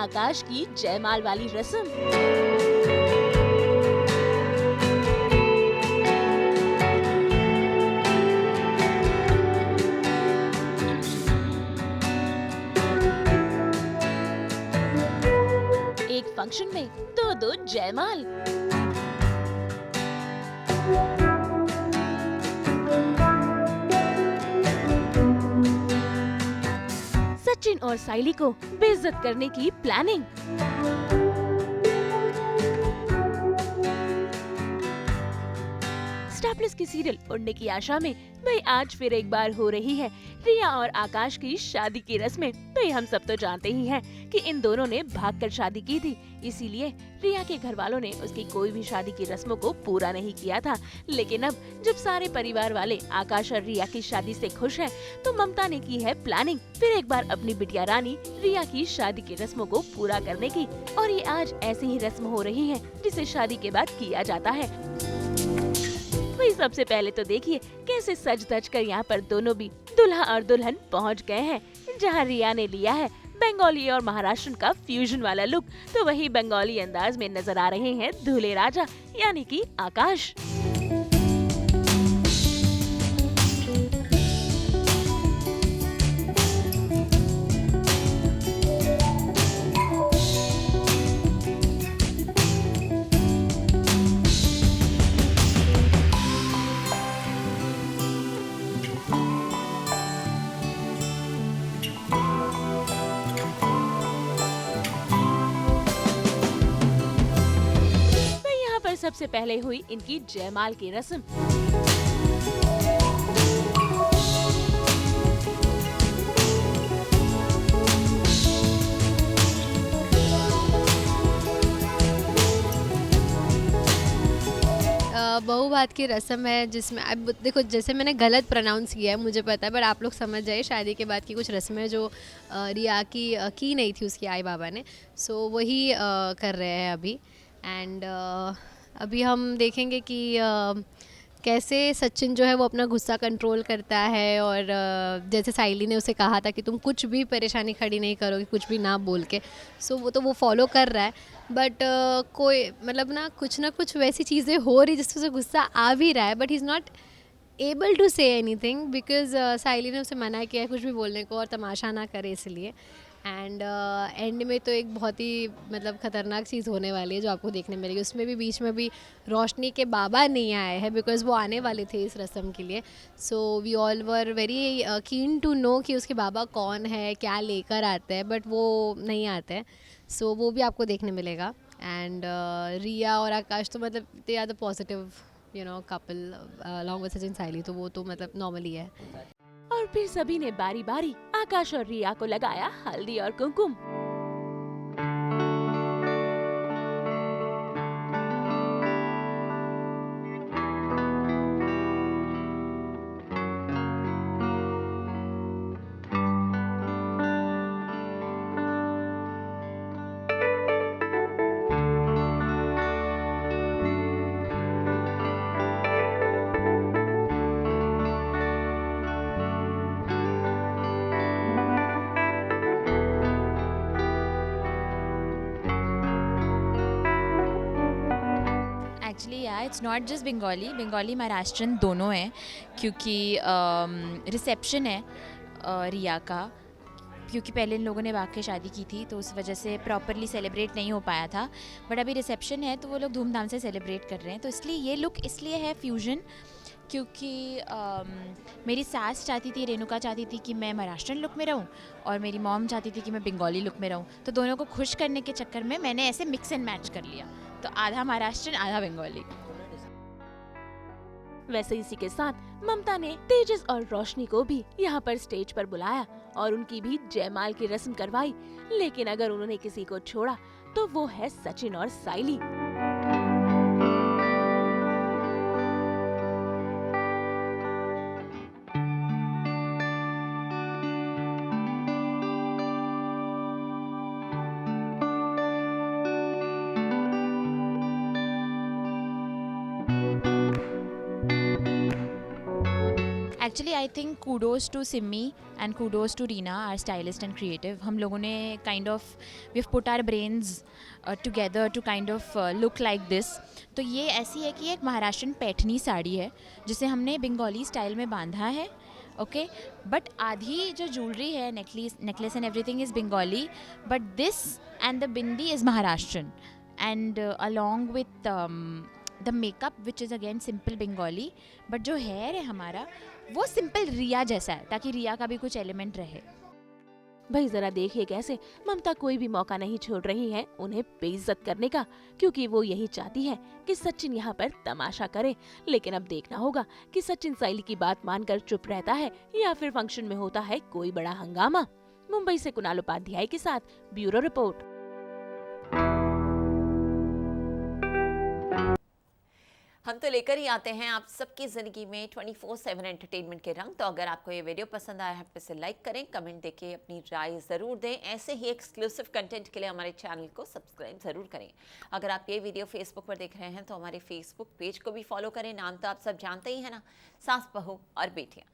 आकाश की जयमाल वाली रस्म। एक फंक्शन में दो जयमाल। सचिन और साइली को बेइज्जत करने की प्लानिंग। स्टार प्लस की सीरियल उड़ने की आशा में भाई आज फिर एक बार हो रही है रिया और आकाश की शादी की रस्में। भाई हम सब तो जानते ही हैं कि इन दोनों ने भागकर शादी की थी, इसीलिए रिया के घर वालों ने उसकी कोई भी शादी की रस्मों को पूरा नहीं किया था। लेकिन अब जब सारे परिवार वाले आकाश और रिया की शादी से खुश हैं, तो ममता ने की है प्लानिंग फिर एक बार अपनी बिटिया रानी रिया की शादी की रस्मों को पूरा करने की। और ये आज ऐसी ही रस्म हो रही है जिसे शादी के बाद किया जाता है। वही सबसे पहले तो देखिए कैसे सज धज कर यहाँ पर दोनों भी दुल्हा और दुल्हन पहुँच गए हैं। जहाँ रिया ने लिया है बंगाली और महाराष्ट्र का फ्यूजन वाला लुक, तो वही बंगाली अंदाज में नजर आ रहे हैं दूल्हे राजा यानी कि आकाश। सबसे पहले हुई इनकी जयमाल की रस्म। बहू बात की रस्म है जिसमें अब देखो जैसे मैंने गलत प्रोनाउंस किया है मुझे पता है, पर आप लोग समझ जाइए शादी के बाद की कुछ रस्में जो रिया की नहीं थी उसकी आई बाबा ने, सो वही कर रहे हैं अभी। एंड अभी हम देखेंगे कि कैसे सचिन जो है वो अपना गुस्सा कंट्रोल करता है, और जैसे साइली ने उसे कहा था कि तुम कुछ भी परेशानी खड़ी नहीं करोगे कुछ भी ना बोल के, सो वो फॉलो कर रहा है। बट कोई मतलब ना कुछ वैसी चीज़ें हो रही जिससे उसे गुस्सा आ भी रहा है, but he is not able to say anything because Saili ने उसे मना किया है कुछ भी बोलने को और तमाशा ना करे इसलिए। एंड एंड में तो एक बहुत ही मतलब ख़तरनाक चीज़ होने वाली है जो आपको देखने मिलेगी। उसमें भी बीच में भी रोशनी के बाबा नहीं आए हैं बिकॉज़ वो आने वाले थे इस रस्म के लिए। So we all were very keen to know कि उसके बाबा कौन है क्या लेकर आते हैं, बट वो नहीं आते हैं। सो वो भी आपको देखने मिलेगा। एंड रिया और आकाश तो मतलब they are the positive couple along with Sachin Saili, तो वो तो मतलब नॉर्मली है। और फिर सभी ने बारी बारी आकाश और रिया को लगाया हल्दी और कुमकुम। एक्चुअली या it's not just Bengali Maharashtrian दोनों हैं, क्योंकि रिसेप्शन है रिया का, क्योंकि पहले इन लोगों ने भाग के शादी की थी तो उस वजह से प्रॉपरली सेलिब्रेट नहीं हो पाया था, बट अभी रिसेप्शन है तो वो लोग धूमधाम से सेलिब्रेट कर रहे हैं। तो इसलिए ये लुक इसलिए है फ्यूजन, क्योंकि मेरी सास चाहती थी, रेणुका चाहती थी कि मैं महाराष्ट्रन लुक में रहूं और मेरी मॉम चाहती थी कि मैं बंगाली लुक में रहूं, तो दोनों को खुश करने के चक्कर में मैंने ऐसे मिक्स एंड मैच कर लिया, तो आधा महाराष्ट्रन आधा बंगाली। वैसे इसी के साथ ममता ने तेजस और रोशनी को भी यहाँ पर स्टेज पर बुलाया और उनकी भी जयमाल की रस्म करवाई। लेकिन अगर उन्होंने किसी को छोड़ा तो वो है सचिन और Saili. Actually I think kudos to Simi and kudos to Reena, our stylist and creative. हम लोगों ने kind of we have put our brains together to kind of look like this. तो ये ऐसी है कि एक महाराष्ट्रन पैठनी साड़ी है जिसे हमने बंगाली स्टाइल में बांधा है. ओके, बट आधी जो ज्वेलरी है, necklace and everything is Bengali, but this and the bindi is Maharashtrian. And along with the makeup which is again simple Bengali, but जो हेयर है हमारा वो सिंपल रिया जैसा है, ताकि रिया का भी कुछ एलिमेंट रहे. भाई जरा देखिए कैसे ममता कोई भी मौका नहीं छोड़ रही है उन्हें बेइज्जत करने का, क्योंकि वो यही चाहती है कि सचिन यहाँ पर तमाशा करे. लेकिन अब देखना होगा कि सचिन साइली की बात मानकर चुप रहता है या फिर फंक्शन में होता है कोई बड़ा हंगामा. मुंबई से कुणाल उपाध्याय के साथ ब्यूरो रिपोर्ट. हम तो लेकर ही आते हैं आप सबकी ज़िंदगी में 24/7 एंटरटेनमेंट के रंग. तो अगर आपको ये वीडियो पसंद आया है तो इसे लाइक करें, कमेंट देके अपनी राय ज़रूर दें. ऐसे ही एक्सक्लूसिव कंटेंट के लिए हमारे चैनल को सब्सक्राइब ज़रूर करें. अगर आप ये वीडियो फेसबुक पर देख रहे हैं तो हमारे फेसबुक पेज को भी फॉलो करें. नाम तो आप सब जानते ही हैं ना, सास बहू और बेटियाँ.